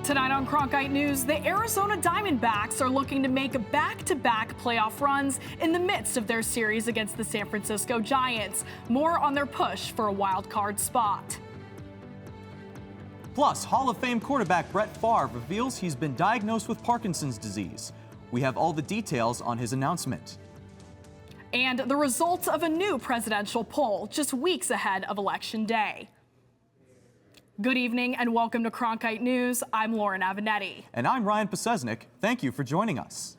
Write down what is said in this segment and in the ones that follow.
Tonight on Cronkite News, the Arizona Diamondbacks are looking to make back-to-back playoff runs in the midst of their series against the San Francisco Giants. More on their push for a wild card spot. Plus, Hall of Fame quarterback Brett Favre reveals he's been diagnosed with Parkinson's disease. We have all the details on his announcement. And the results of a new presidential poll just weeks ahead of Election Day. Good evening and welcome to Cronkite News. I'm Lauren Avenatti. And I'm Ryan Posesnik. Thank you for joining us.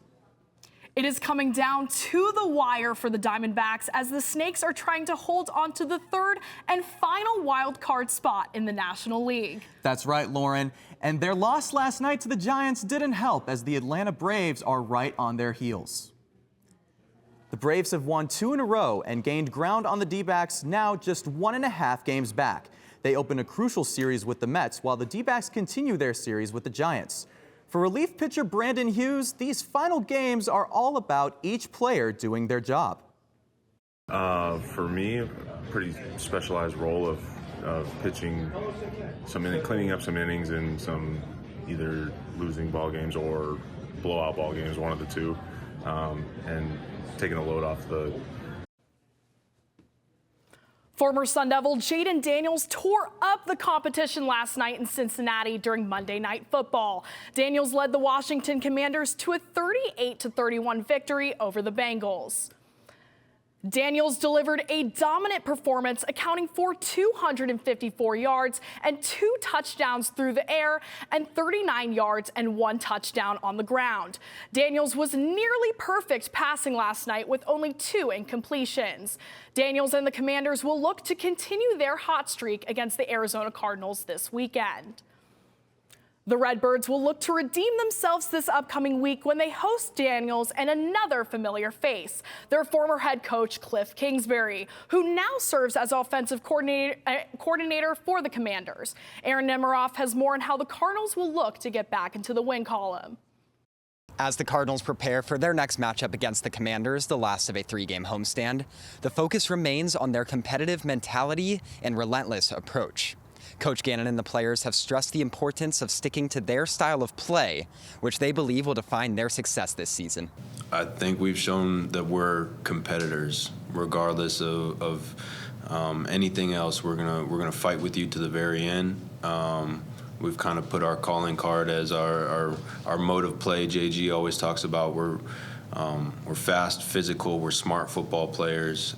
It is coming down to the wire for the Diamondbacks as the Snakes are trying to hold on to the third and final wild card spot in the National League. That's right, Lauren. And their loss last night to the Giants didn't help as the Atlanta Braves are right on their heels. The Braves have won 2 in a row and gained ground on the D-backs, now just 1.5 games back. They open a crucial series with the Mets while the D-backs continue their series with the Giants. For relief pitcher Brandon Hughes, these final games are all about each player doing their job. For me, a pretty specialized role of pitching cleaning up some innings in some either losing ball games or blowout ball games, one of the two, and taking a load off the. Former Sun Devil Jaden Daniels tore up the competition last night in Cincinnati during Monday Night Football. Daniels led the Washington Commanders to a 38-31 victory over the Bengals. Daniels delivered a dominant performance, accounting for 254 yards and 2 touchdowns through the air and 39 yards and 1 touchdown on the ground. Daniels was nearly perfect passing last night with only 2 incompletions. Daniels and the Commanders will look to continue their hot streak against the Arizona Cardinals this weekend. The Redbirds will look to redeem themselves this upcoming week when they host Daniels and another familiar face, their former head coach Cliff Kingsbury, who now serves as offensive coordinator for the Commanders. Aaron Nemiroff has more on how the Cardinals will look to get back into the win column. As the Cardinals prepare for their next matchup against the Commanders, the last of a 3-game homestand, the focus remains on their competitive mentality and relentless approach. Coach Gannon and the players have stressed the importance of sticking to their style of play, which they believe will define their success this season. I think we've shown that we're competitors, regardless of anything else. We're gonna fight with you to the very end. We've kind of put our calling card as our mode of play. JG always talks about we're fast, physical, we're smart football players.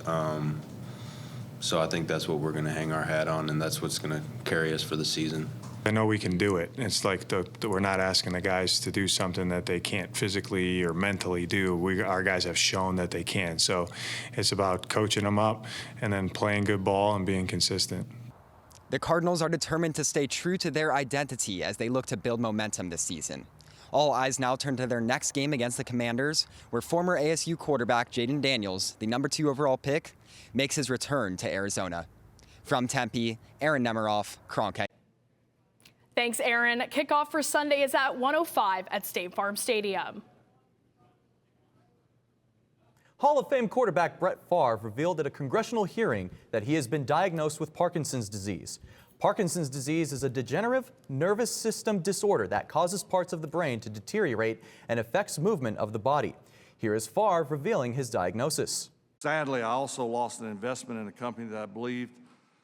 So I think that's what we're going to hang our hat on, and that's what's going to carry us for the season. I know we can do it. It's like we're not asking the guys to do something that they can't physically or mentally do. Our guys have shown that they can. So it's about coaching them up and then playing good ball and being consistent. The Cardinals are determined to stay true to their identity as they look to build momentum this season. All eyes now turn to their next game against the Commanders, where former ASU quarterback Jaden Daniels, the number 2 overall pick, makes his return to Arizona. From Tempe, Aaron Nemiroff, Cronkite. Thanks, Aaron. Kickoff for Sunday is at 1:05 at State Farm Stadium. Hall of Fame quarterback Brett Favre revealed at a congressional hearing that he has been diagnosed with Parkinson's disease. Parkinson's disease is a degenerative nervous system disorder that causes parts of the brain to deteriorate and affects movement of the body. Here is Favre revealing his diagnosis. Sadly, I also lost an investment in a company that I believed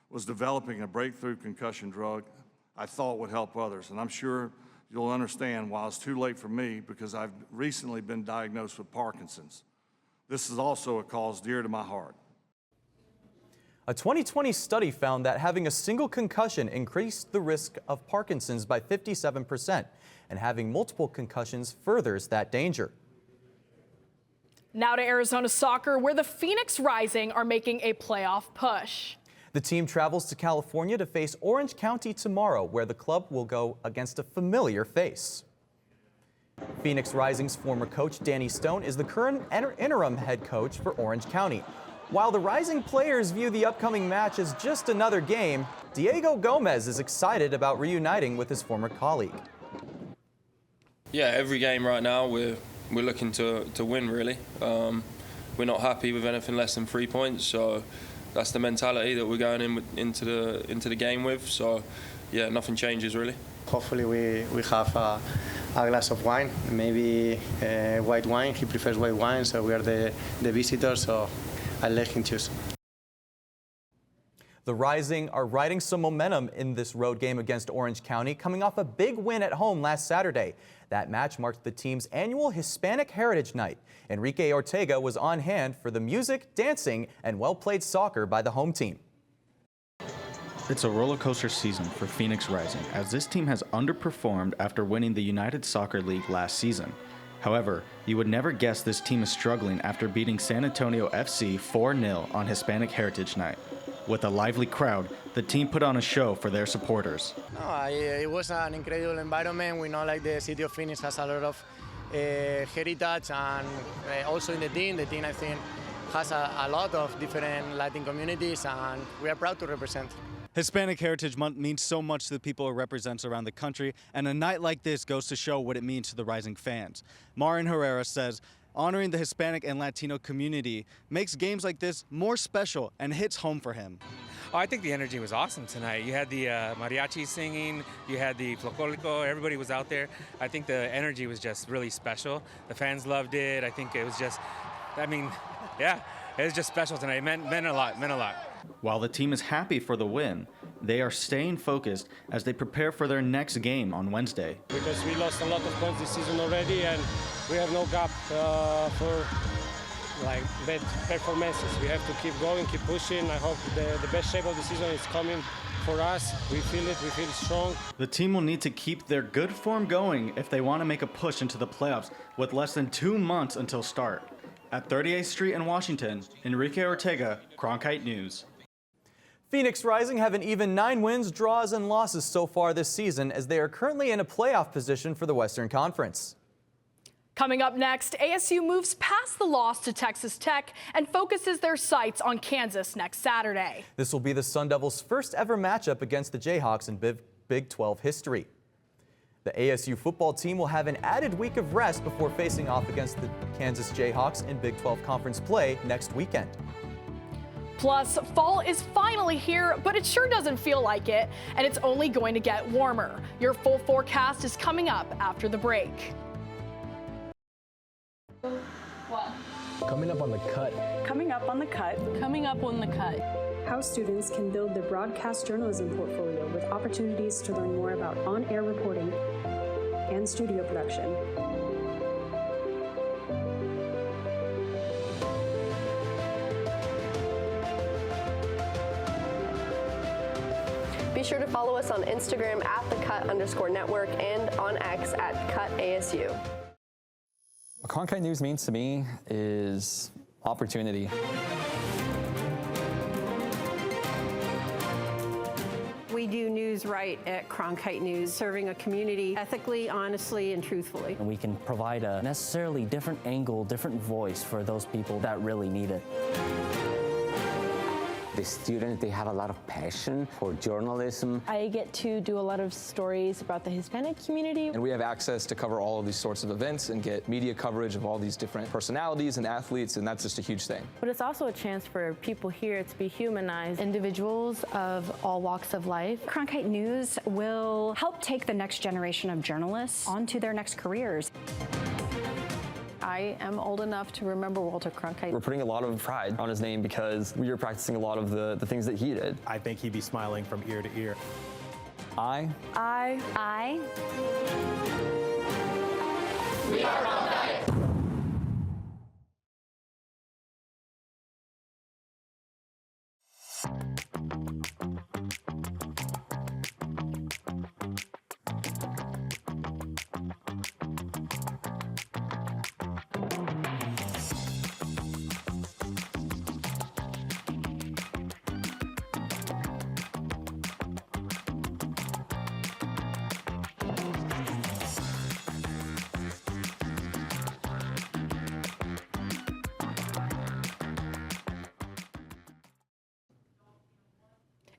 was developing a breakthrough concussion drug I thought would help others. And I'm sure you'll understand why it's too late for me, because I've recently been diagnosed with Parkinson's. This is also a cause dear to my heart. A 2020 study found that having a single concussion increased the risk of Parkinson's by 57%, and having multiple concussions furthers that danger. Now to Arizona soccer, where the Phoenix Rising are making a playoff push. The team travels to California to face Orange County tomorrow, where the club will go against a familiar face. Phoenix Rising's former coach Danny Stone is the current interim head coach for Orange County. While the Rising players view the upcoming match as just another game, Diego Gomez is excited about reuniting with his former colleague. Yeah, every game right now we're looking to win, really. We're not happy with anything less than 3 points, so that's the mentality that we're going into the game with. So yeah, nothing changes really. Hopefully we have a glass of wine, maybe white wine. He prefers white wine, so we are the visitors, so I'll let him choose. The Rising are riding some momentum in this road game against Orange County, coming off a big win at home last Saturday. That match marked the team's annual Hispanic Heritage Night. Enrique Ortega was on hand for the music, dancing, and well-played soccer by the home team. It's a roller coaster season for Phoenix Rising, as this team has underperformed after winning the United Soccer League last season. However, you would never guess this team is struggling after beating San Antonio FC 4-0 on Hispanic Heritage Night. With a lively crowd, the team put on a show for their supporters. No, it was an incredible environment. We know like the city of Phoenix has a lot of heritage, and also in the team I think has a lot of different Latin communities, and we are proud to represent. Hispanic Heritage Month means so much to the people it represents around the country, and a night like this goes to show what it means to the Rising fans. Marin Herrera says, honoring the Hispanic and Latino community makes games like this more special and hits home for him. Oh, I think the energy was awesome tonight. You had the mariachi singing, you had the flocolico, everybody was out there. I think the energy was just really special. The fans loved it. I think it was just, yeah, it was just special tonight. It meant a lot, While the team is happy for the win, they are staying focused as they prepare for their next game on Wednesday. Because we lost a lot of points this season already, and we have no gap for bad performances. We have to keep going, keep pushing. I hope the best shape of the season is coming for us. We feel it, we feel strong. The team will need to keep their good form going if they want to make a push into the playoffs with less than 2 months until start. At 38th Street in Washington, Enrique Ortega, Cronkite News. Phoenix Rising have an even 9 wins, draws, and losses so far this season as they are currently in a playoff position for the Western Conference. Coming up next, ASU moves past the loss to Texas Tech and focuses their sights on Kansas next Saturday. This will be the Sun Devils' first ever matchup against the Jayhawks in Big 12 history. The ASU football team will have an added week of rest before facing off against the Kansas Jayhawks in Big 12 conference play next weekend. Plus, fall is finally here, but it sure doesn't feel like it, and it's only going to get warmer. Your full forecast is coming up after the break. What? Coming up on the cut. Coming up on the cut. Coming up on the cut. How students can build their broadcast journalism portfolio with opportunities to learn more about on-air reporting and studio production. Be sure to follow us on Instagram at @thecut_network and on X at @CutASU. What Cronkite News means to me is opportunity. We do news right at Cronkite News, serving a community ethically, honestly, and truthfully. And we can provide a necessarily different angle, different voice for those people that really need it. The students, they have a lot of passion for journalism. I get to do a lot of stories about the Hispanic community. And we have access to cover all of these sorts of events and get media coverage of all these different personalities and athletes, and that's just a huge thing. But it's also a chance for people here to be humanized, individuals of all walks of life. Cronkite News will help take the next generation of journalists onto their next careers. I am old enough to remember Walter Cronkite. We're putting a lot of pride on his name because we are practicing a lot of the things that he did. I think he'd be smiling from ear to ear. I. We are Cronkite.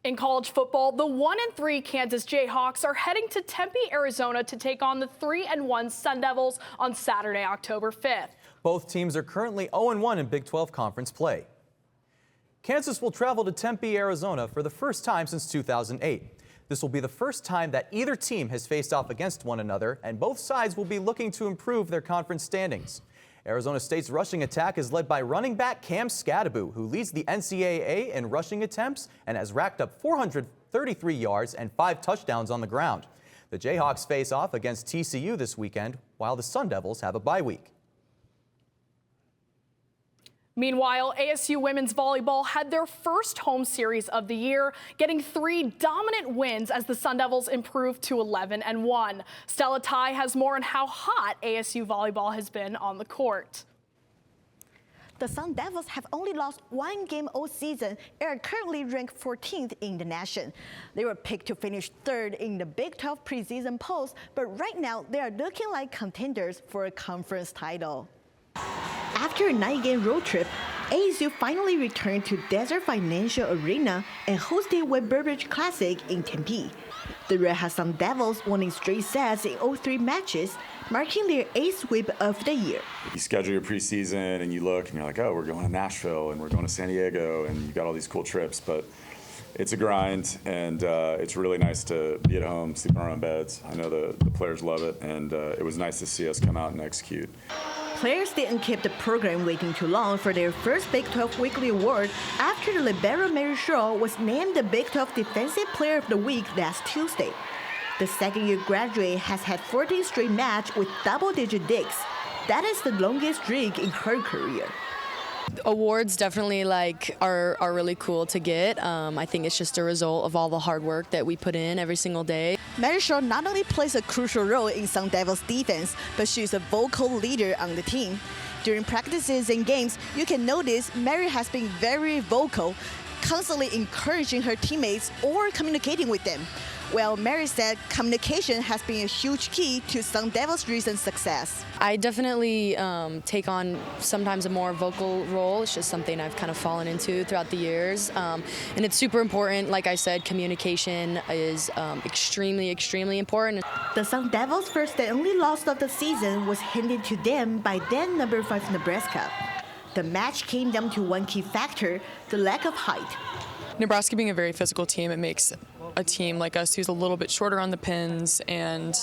In college football, the 1-3 Kansas Jayhawks are heading to Tempe, Arizona to take on the 3-1 Sun Devils on Saturday, October 5th. Both teams are currently 0-1 in Big 12 conference play. Kansas will travel to Tempe, Arizona for the first time since 2008. This will be the first time that either team has faced off against one another, and both sides will be looking to improve their conference standings. Arizona State's rushing attack is led by running back Cam Scadaboo, who leads the NCAA in rushing attempts and has racked up 433 yards and 5 touchdowns on the ground. The Jayhawks face off against TCU this weekend, while the Sun Devils have a bye week. Meanwhile, ASU women's volleyball had their first home series of the year, getting 3 dominant wins as the Sun Devils improved to 11-1. Stella Tai has more on how hot ASU volleyball has been on the court. The Sun Devils have only lost 1 game all season and are currently ranked 14th in the nation. They were picked to finish 3rd in the Big 12 preseason polls, but right now they are looking like contenders for a conference title. After a 9-game road trip, ASU finally returned to Desert Financial Arena and hosted Webb Beverage Classic in Tempe. The Red Hot Sun Devils won in straight sets in all 3 matches, marking their 8th sweep of the year. You schedule your preseason and you look and you're like, oh, we're going to Nashville and we're going to San Diego, and you've got all these cool trips, but it's a grind, and it's really nice to be at home, sleep in our own beds. I know the players love it, and it was nice to see us come out and execute. Players didn't keep the program waiting too long for their first Big 12 Weekly Award after the libero Mary Shaw was named the Big 12 Defensive Player of the Week last Tuesday. The second-year graduate has had 14 straight matches with double-digit digs. That is the longest streak in her career. Awards definitely are really cool to get. I think it's just a result of all the hard work that we put in every single day. Mary Shaw not only plays a crucial role in Sun Devils defense, but she's a vocal leader on the team. During practices and games, you can notice Mary has been very vocal, constantly encouraging her teammates or communicating with them. Well, Mary said communication has been a huge key to Sun Devils' recent success. I definitely take on sometimes a more vocal role. It's just something I've kind of fallen into throughout the years. And it's super important. Like I said, communication is extremely, extremely important. The Sun Devils' first and only loss of the season was handed to them by then number 5 Nebraska. The match came down to one key factor, the lack of height. Nebraska being a very physical team, it makes a team like us who's a little bit shorter on the pins and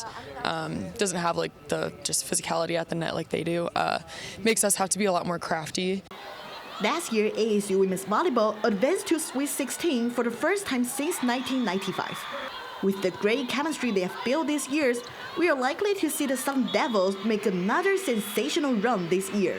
doesn't have the just physicality at the net like they do, makes us have to be a lot more crafty. Last year, ASU women's volleyball advanced to Sweet 16 for the first time since 1995. With the great chemistry they have built these years, we are likely to see the Sun Devils make another sensational run this year.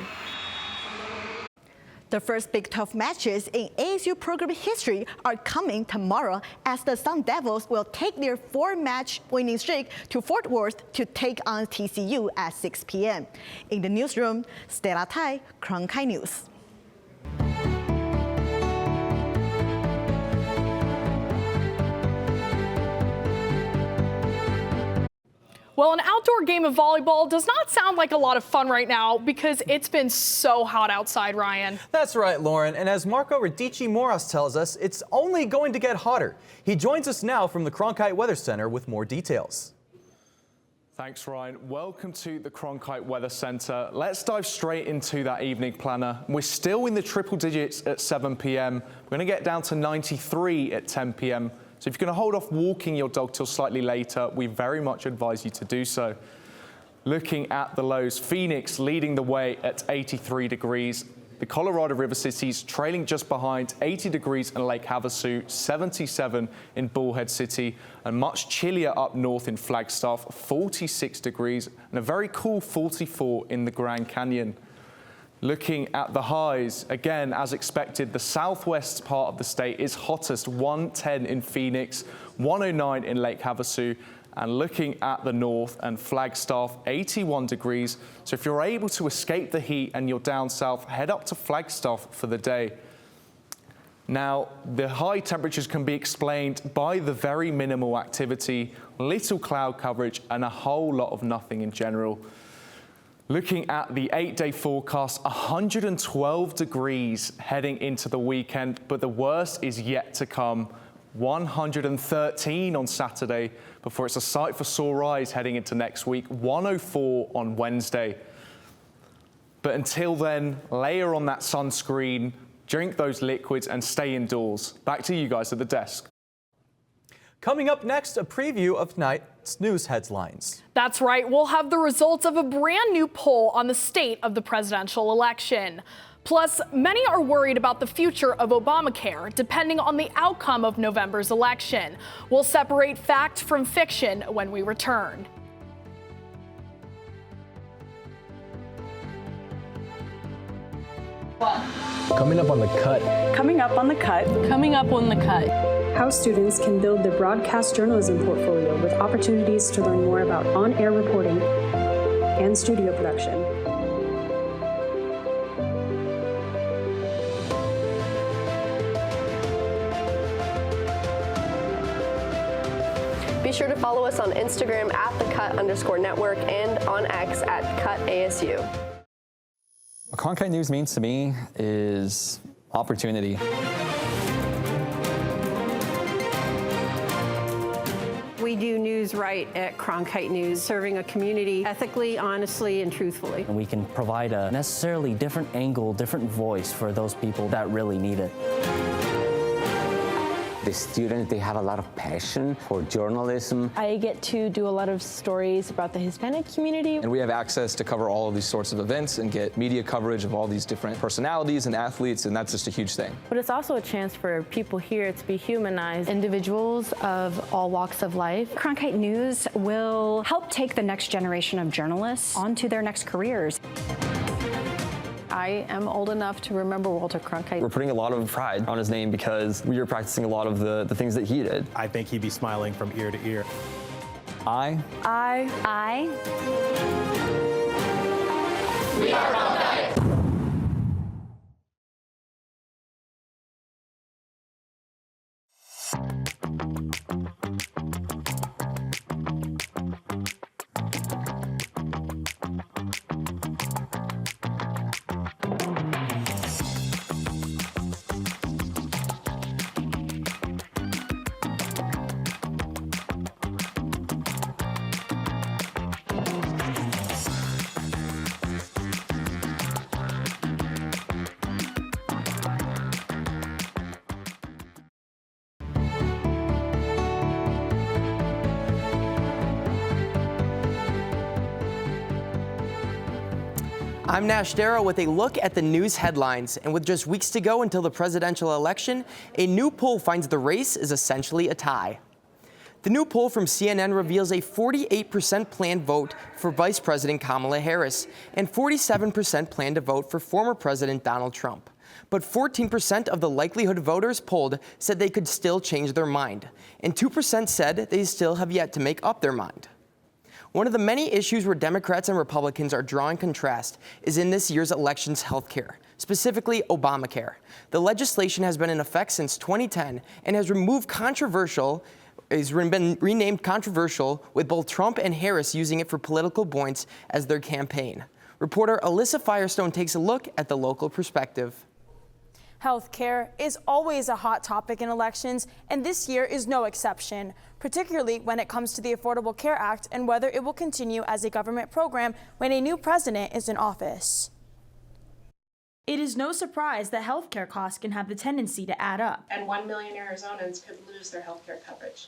The first Big 12 matches in ASU program history are coming tomorrow as the Sun Devils will take their 4-match winning streak to Fort Worth to take on TCU at 6 p.m. In the newsroom, Stella Tai, Cronkite News. Well, an outdoor game of volleyball does not sound like a lot of fun right now because it's been so hot outside, Ryan. That's right, Lauren. And as Marco Radici-Moras tells us, it's only going to get hotter. He joins us now from the Cronkite Weather Center with more details. Thanks, Ryan. Welcome to the Cronkite Weather Center. Let's dive straight into that evening planner. We're still in the triple digits at 7 p.m. We're going to get down to 93 at 10 p.m. So if you're going to hold off walking your dog till slightly later, we very much advise you to do so. Looking at the lows, Phoenix leading the way at 83 degrees. The Colorado River Cities trailing just behind, 80 degrees in Lake Havasu, 77 in Bullhead City, and much chillier up north in Flagstaff, 46 degrees, and a very cool 44 in the Grand Canyon. Looking at the highs, again, as expected, the southwest part of the state is hottest, 110 in Phoenix, 109 in Lake Havasu, and looking at the north and Flagstaff, 81 degrees. So if you're able to escape the heat and you're down south, head up to Flagstaff for the day. Now, the high temperatures can be explained by the very minimal activity, little cloud coverage, and a whole lot of nothing in general. Looking at the 8-day forecast, 112 degrees heading into the weekend, but the worst is yet to come. 113 on Saturday before it's a sight for sore eyes heading into next week. 104 on Wednesday. But until then, layer on that sunscreen, drink those liquids, and stay indoors. Back to you guys at the desk. Coming up next, a preview of tonight's news headlines. That's right. We'll have the results of a brand new poll on the state of the presidential election. Plus, many are worried about the future of Obamacare, depending on the outcome of November's election. We'll separate fact from fiction when we return. Coming up on the cut. Coming up on the cut. Coming up on the cut. How students can build their broadcast journalism portfolio with opportunities to learn more about on-air reporting and studio production. Be sure to follow us on Instagram at @thecut_network and on X at @CutASU. What Cronkite News means to me is opportunity. We do news right at Cronkite News, serving a community ethically, honestly, and truthfully. And we can provide a necessarily different angle, different voice for those people that really need it. The students, they have a lot of passion for journalism. I get to do a lot of stories about the Hispanic community. And we have access to cover all of these sorts of events and get media coverage of all these different personalities and athletes, and that's just a huge thing. But it's also a chance for people here to be humanized, individuals of all walks of life. Cronkite News will help take the next generation of journalists onto their next careers. I am old enough to remember Walter Cronkite. We're putting a lot of pride on his name because we are practicing a lot of the things that he did. I think he'd be smiling from ear to ear. I. We are Cronkite. I'm Nash Darrow with a look at the news headlines. And with just weeks to go until the presidential election, a new poll finds the race is essentially a tie. The new poll from CNN reveals a 48% planned vote for Vice President Kamala Harris and 47% plan to vote for former President Donald Trump. But 14% of the likelihood voters polled said they could still change their mind, and 2% said they still have yet to make up their mind. One of the many issues where Democrats and Republicans are drawing contrast is in this year's election's health care, specifically Obamacare. The legislation has been in effect since 2010 and has been renamed controversial, with both Trump and Harris using it for political points as their campaign. Reporter Alyssa Firestone takes a look at the local perspective. Healthcare is always a hot topic in elections, and this year is no exception, particularly when it comes to the Affordable Care Act and whether it will continue as a government program when a new president is in office. It is no surprise that healthcare costs can have the tendency to add up. And 1 million Arizonans could lose their healthcare coverage.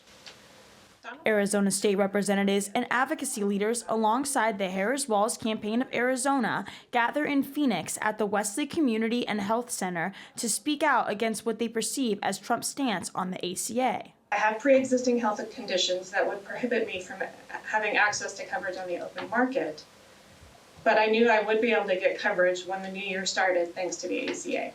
Arizona state representatives and advocacy leaders alongside the Harris Walz Campaign of Arizona gather in Phoenix at the Wesley Community and Health Center to speak out against what they perceive as Trump's stance on the ACA. I have pre-existing health conditions that would prohibit me from having access to coverage on the open market, but I knew I would be able to get coverage when the new year started thanks to the ACA.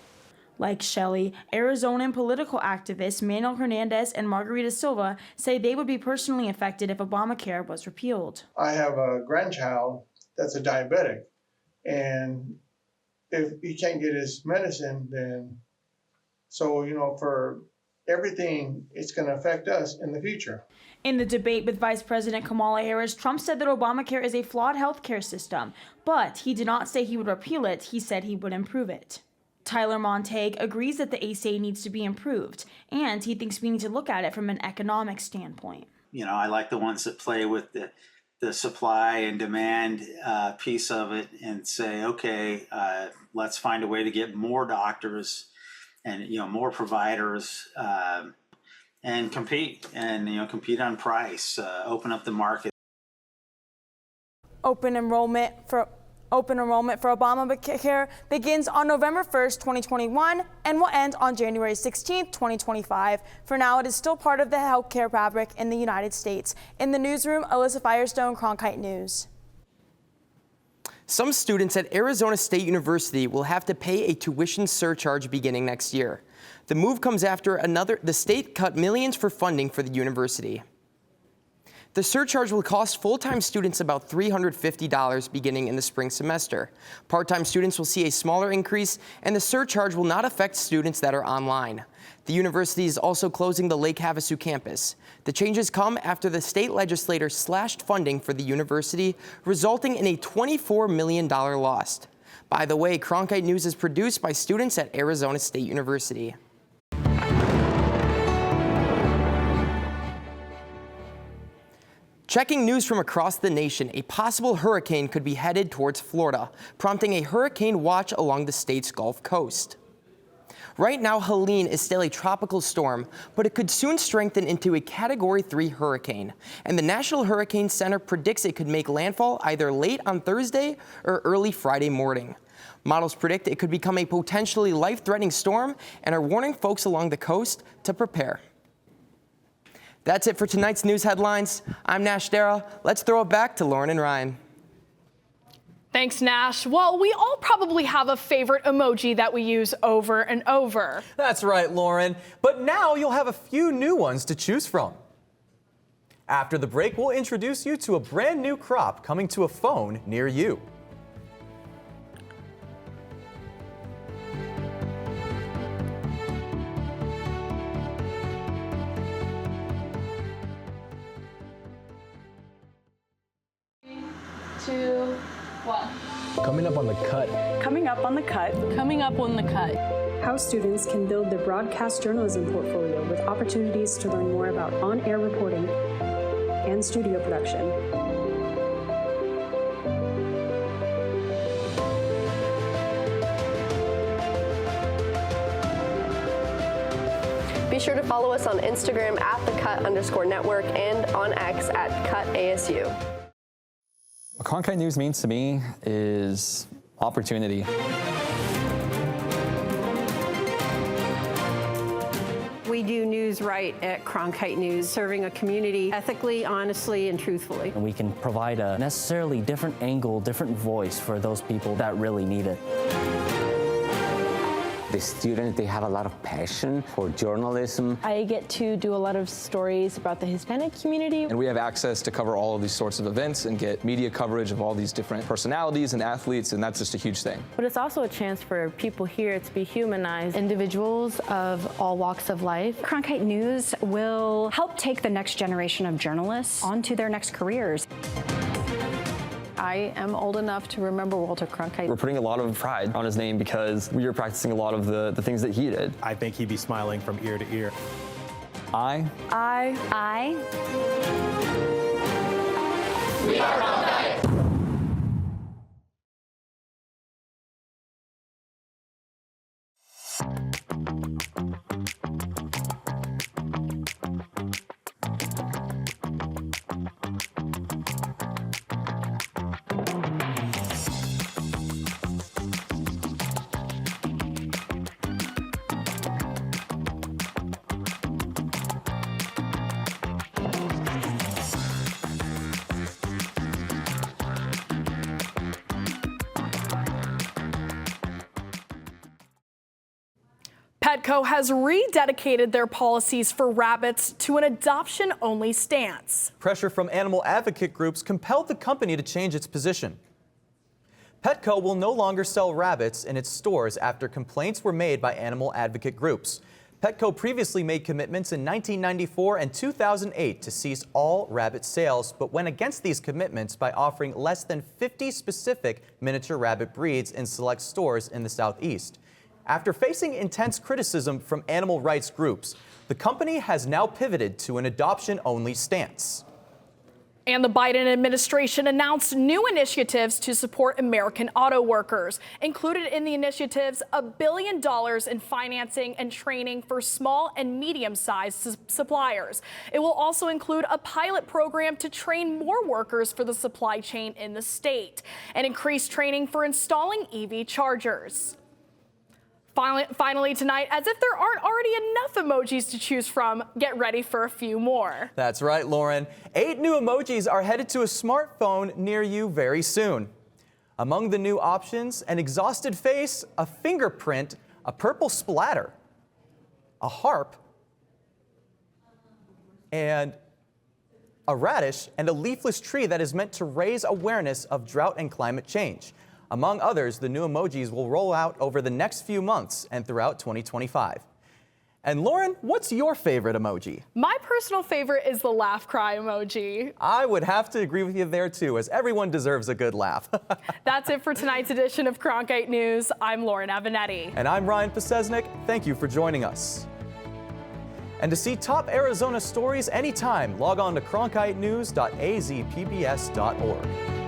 Like Shelley, Arizonan political activists Manuel Hernandez and Margarita Silva say they would be personally affected if Obamacare was repealed. I have a grandchild that's a diabetic, and if he can't get his medicine, then for everything, it's going to affect us in the future. In the debate with Vice President Kamala Harris, Trump said that Obamacare is a flawed health care system, but he did not say he would repeal it. He said he would improve it. Tyler Montague agrees that the ACA needs to be improved, and he thinks we need to look at it from an economic standpoint. I like the ones that play with the supply and demand piece of it and say, okay, let's find a way to get more doctors and more providers and compete and, compete on price, open up the market. Open enrollment for Obamacare begins on November 1st, 2021 and will end on January 16th, 2025. For now, it is still part of the healthcare fabric in the United States. In the newsroom, Alyssa Firestone, Cronkite News. Some students at Arizona State University will have to pay a tuition surcharge beginning next year. The move comes after the state cut millions for funding for the university. The surcharge will cost full-time students about $350 beginning in the spring semester. Part-time students will see a smaller increase, and the surcharge will not affect students that are online. The university is also closing the Lake Havasu campus. The changes come after the state legislature slashed funding for the university, resulting in a $24 million loss. By the way, Cronkite News is produced by students at Arizona State University. Checking news from across the nation, a possible hurricane could be headed towards Florida, prompting a hurricane watch along the state's Gulf Coast. Right now, Helene is still a tropical storm, but it could soon strengthen into a Category 3 hurricane. And the National Hurricane Center predicts it could make landfall either late on Thursday or early Friday morning. Models predict it could become a potentially life-threatening storm and are warning folks along the coast to prepare. That's it for tonight's news headlines. I'm Nash Dara. Let's throw it back to Lauren and Ryan. Thanks, Nash. Well, we all probably have a favorite emoji that we use over and over. That's right, Lauren. But now you'll have a few new ones to choose from. After the break, we'll introduce you to a brand new crop coming to a phone near you. Coming up on the cut. Coming up on the cut. Coming up on the cut. How students can build their broadcast journalism portfolio with opportunities to learn more about on-air reporting and studio production. Be sure to follow us on Instagram at @thecut_network and on X at @CutASU. What Cronkite News means to me is opportunity. We do news right at Cronkite News, serving a community ethically, honestly, and truthfully. And we can provide a necessarily different angle, different voice for those people that really need it. The students, they have a lot of passion for journalism. I get to do a lot of stories about the Hispanic community. And we have access to cover all of these sorts of events and get media coverage of all these different personalities and athletes, and that's just a huge thing. But it's also a chance for people here to be humanized, individuals of all walks of life. Cronkite News will help take the next generation of journalists onto their next careers. I am old enough to remember Walter Cronkite. We're putting a lot of pride on his name because we are practicing a lot of the things that he did. I think he'd be smiling from ear to ear. I. We are Cronkite. Petco has rededicated their policies for rabbits to an adoption-only stance. Pressure from animal advocate groups compelled the company to change its position. Petco will no longer sell rabbits in its stores after complaints were made by animal advocate groups. Petco previously made commitments in 1994 and 2008 to cease all rabbit sales, but went against these commitments by offering less than 50 specific miniature rabbit breeds in select stores in the Southeast. After facing intense criticism from animal rights groups, the company has now pivoted to an adoption-only stance. And the Biden administration announced new initiatives to support American auto workers. Included in the initiatives, $1 billion in financing and training for small and medium-sized suppliers. It will also include a pilot program to train more workers for the supply chain in the state and increase training for installing EV chargers. Finally tonight, as if there aren't already enough emojis to choose from, get ready for a few more. That's right, Lauren. 8 new emojis are headed to a smartphone near you very soon. Among the new options, an exhausted face, a fingerprint, a purple splatter, a harp, and a radish, and a leafless tree that is meant to raise awareness of drought and climate change. Among others, the new emojis will roll out over the next few months and throughout 2025. And Lauren, what's your favorite emoji? My personal favorite is the laugh cry emoji. I would have to agree with you there too, as everyone deserves a good laugh. That's it for tonight's edition of Cronkite News. I'm Lauren Avenatti. And I'm Ryan Pesesnik. Thank you for joining us. And to see top Arizona stories anytime, log on to cronkitenews.azpbs.org.